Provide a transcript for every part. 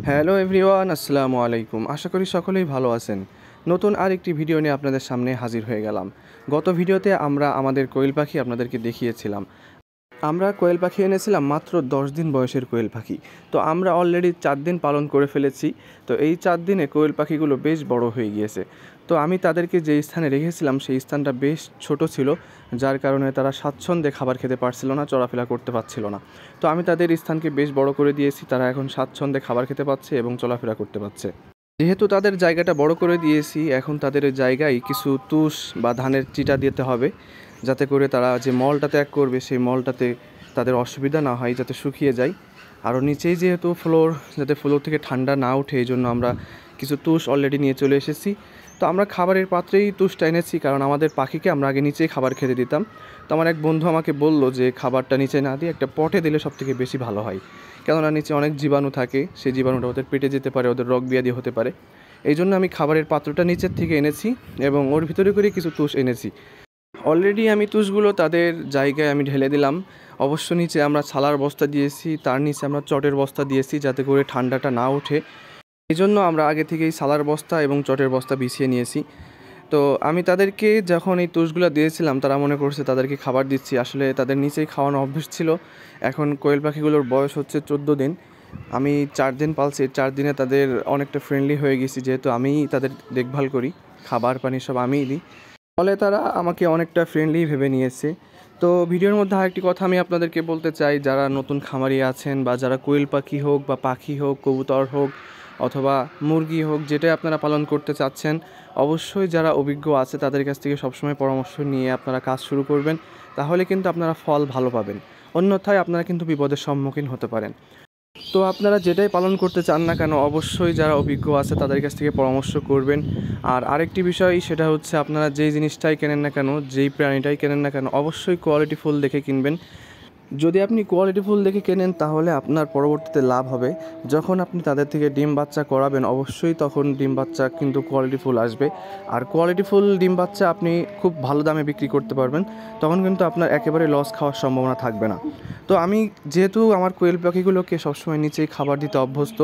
Hello everyone, আসসালামু আলাইকুম। আশা করি সকলেই ভালো আছেন। নতুন আরেকটি ভিডিও নিয়ে আপনাদের সামনে হাজির হয়ে গেলাম। গত ভিডিওতে আমরা আমাদের কোয়েল পাখি আপনাদেরকে দেখিয়েছিলাম। আমরা কোয়েল পাখি এনেছিলাম মাত্র 10 দিন বয়সের কোয়েল পাখি। তো আমরা অলরেডি 4 দিন পালন করে ফেলেছি। তো এই 4 দিনে কোয়েল পাখিগুলো বেশ বড় হয়ে গিয়েছে। তো আমি তাদেরকে যে স্থানে রেখেছিলাম সেই স্থানটা বেশ ছোট ছিল, যার কারণে তারা স্বাচ্ছন্দ্যে খাবার খেতে পারছিল না, চলাফেরা করতে পারছিল না। তো আমি তাদের স্থানকে বেশ বড় করে দিয়েছি, তারা এখন স্বাচ্ছন্দ্যে খাবার খেতে পাচ্ছে এবং চলাফেরা করতে পারছে। যেহেতু তাদের জায়গাটা বড় করে দিয়েছি, এখন তাদের ওই জায়গায় কিছু তুষ বা ধানের চিটা দিতে হবে, যাতে করে তারা যে মলটা ত্যাগ করবে সেই মলটাতে তাদের অসুবিধা না হয়, যাতে শুকিয়ে যায়। আরও নিচেই যেহেতু ফ্লোর, যাতে ফ্লোর থেকে ঠান্ডা না ওঠে, এই জন্য আমরা কিছু তুষ অলরেডি নিয়ে চলে এসেছি। তো আমরা খাবারের পাত্রেই তুষটা এনেছি, কারণ আমাদের পাখিকে আমরা আগে নিচেই খাবার খেতে দিতাম। তো আমার এক বন্ধু আমাকে বলল যে খাবারটা নিচে না দিয়ে একটা পটে দিলে সবথেকে বেশি ভালো হয়, কেননা নিচে অনেক জীবাণু থাকে, সেই জীবাণুটা ওদের পেটে যেতে পারে, ওদের রোগ ব্যাধি হতে পারে। এই জন্য আমি খাবারের পাত্রটা নিচের থেকে এনেছি এবং ওর ভিতরে করে কিছু তুষ এনেছি। অলরেডি আমি তুষগুলো তাদের জায়গায় আমি ঢেলে দিলাম। অবশ্য নিচে আমরা ছালার বস্তা দিয়েছি, তার নিচে আমরা চটের বস্তা দিয়েছি, যাতে করে ঠান্ডাটা না ওঠে। এই জন্য আমরা আগে থেকেই ছালার বস্তা এবং চটের বস্তা বিছিয়ে নিয়েছি। তো আমি তাদেরকে যখন এই তুষগুলো দিয়েছিলাম, তারা মনে করছে তাদেরকে খাবার দিচ্ছি, আসলে তাদের নিচেই খাওয়ানো অভ্যেস ছিল। এখন কোয়েল পাখিগুলোর বয়স হচ্ছে 14 দিন। আমি 4 দিন পালছি, 4 দিনে তাদের অনেকটা ফ্রেন্ডলি হয়ে গেছি, যেহেতু আমিই তাদের দেখভাল করি, খাবার পানি সব আমিই দিই, ফলে তারা আমাকে অনেকটা ফ্রেন্ডলি ভেবে নিয়েছে। তো ভিডিওর মধ্যে আরেকটি কথা আমি আপনাদেরকে বলতে চাই, যারা নতুন খামারি আছেন বা যারা কোয়েল পাখি হোক বা পাখি হোক, কবুতর হোক অথবা মুরগি হোক, যেটাই আপনারা পালন করতে চাচ্ছেন, অবশ্যই যারা অভিজ্ঞ আছে তাদের কাছ থেকে সবসময় পরামর্শ নিয়ে আপনারা কাজ শুরু করবেন, তাহলে কিন্তু আপনারা ফল ভালো পাবেন। অন্যথায় আপনারা কিন্তু বিপদের সম্মুখীন হতে পারেন। তো আপনারা যেটাই পালন করতে চান না কেন, অবশ্যই যারা অভিজ্ঞ আছে তাদের কাছ থেকে পরামর্শ করবেন। আর আরেকটি বিষয়, সেটা হচ্ছে আপনারা যেই জিনিসটাই কেনেন না কেন, যেই প্রাণীটাই কেনেন না কেন, অবশ্যই কোয়ালিটিফুল দেখে কিনবেন। যদি আপনি কোয়ালিটিফুল দেখে কেনেন, তাহলে আপনার পরবর্তীতে লাভ হবে। যখন আপনি তাদের থেকে ডিম বাচ্চা করাবেন, অবশ্যই তখন ডিম বাচ্চা কিন্তু কোয়ালিটিফুল আসবে। আর কোয়ালিটিফুল ডিম বাচ্চা আপনি খুব ভালো দামে বিক্রি করতে পারবেন, তখন কিন্তু আপনার একেবারে লস খাওয়ার সম্ভাবনা থাকবে না। তো আমি যেহেতু আমার কোয়েল পাখিগুলোকে সবসময় নিচেই খাবার দিতে অভ্যস্ত,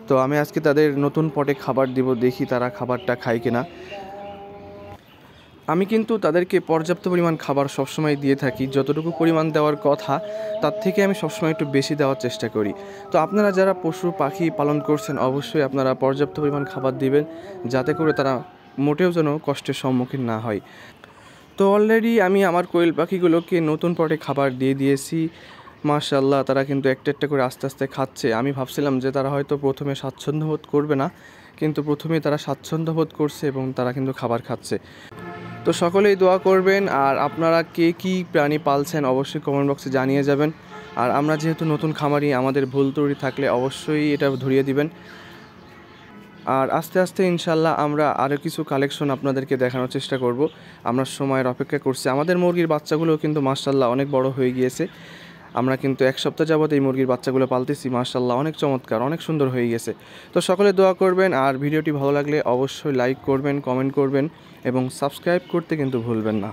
তো আমি আজকে তাদের নতুন পটে খাবার দিব, দেখি তারা খাবারটা খায় কিনা। আমি কিন্তু তাদেরকে পর্যাপ্ত পরিমাণ খাবার সবসময় দিয়ে থাকি, যতটুকু পরিমাণ দেওয়ার কথা তার থেকে আমি সবসময় একটু বেশি দেওয়ার চেষ্টা করি। তো আপনারা যারা পশু পাখি পালন করছেন, অবশ্যই আপনারা পর্যাপ্ত পরিমাণ খাবার দিবেন, যাতে করে তারা মোটেও যেন কষ্টের সম্মুখীন না হয়। তো অলরেডি আমি আমার কোয়েল পাখিগুলোকে নতুন পটে খাবার দিয়ে দিয়েছি। মাশাআল্লাহ, তারা কিন্তু একটা একটা করে আস্তে আস্তে খাচ্ছে। আমি ভাবছিলাম যে তারা হয়তো প্রথমে স্বাচ্ছন্দ্য বোধ করবে না, কিন্তু প্রথমেই তারা স্বাচ্ছন্দ্য বোধ করছে এবং তারা কিন্তু খাবার খাচ্ছে। তো সকলেই দোয়া করবেন। আর আপনারা কে কী প্রাণী পালছেন অবশ্যই কমেন্ট বক্সে জানিয়ে যাবেন। আর আমরা যেহেতু নতুন খামারি, আমাদের ভুল ত্রুটি থাকলে অবশ্যই এটা ধরিয়ে দিবেন। আর আস্তে আস্তে ইনশাল্লাহ আমরা আরও কিছু কালেকশন আপনাদেরকে দেখানোর চেষ্টা করব। আমরা সময়ের অপেক্ষা করছি। আমাদের মুরগির বাচ্চাগুলো কিন্তু মাশাআল্লাহ অনেক বড় হয়ে গিয়েছে। আমরা কিন্তু 1 সপ্তাহ যাবত এই মুরগির বাচ্চাগুলো পালতেছি। মাশাআল্লাহ অনেক চমৎকার, অনেক সুন্দর হয়ে গেছে। তো সকলে দোয়া করবেন। আর ভিডিওটি ভালো লাগলে অবশ্যই লাইক করবেন, কমেন্ট করবেন এবং সাবস্ক্রাইব করতে কিন্তু ভুলবেন না।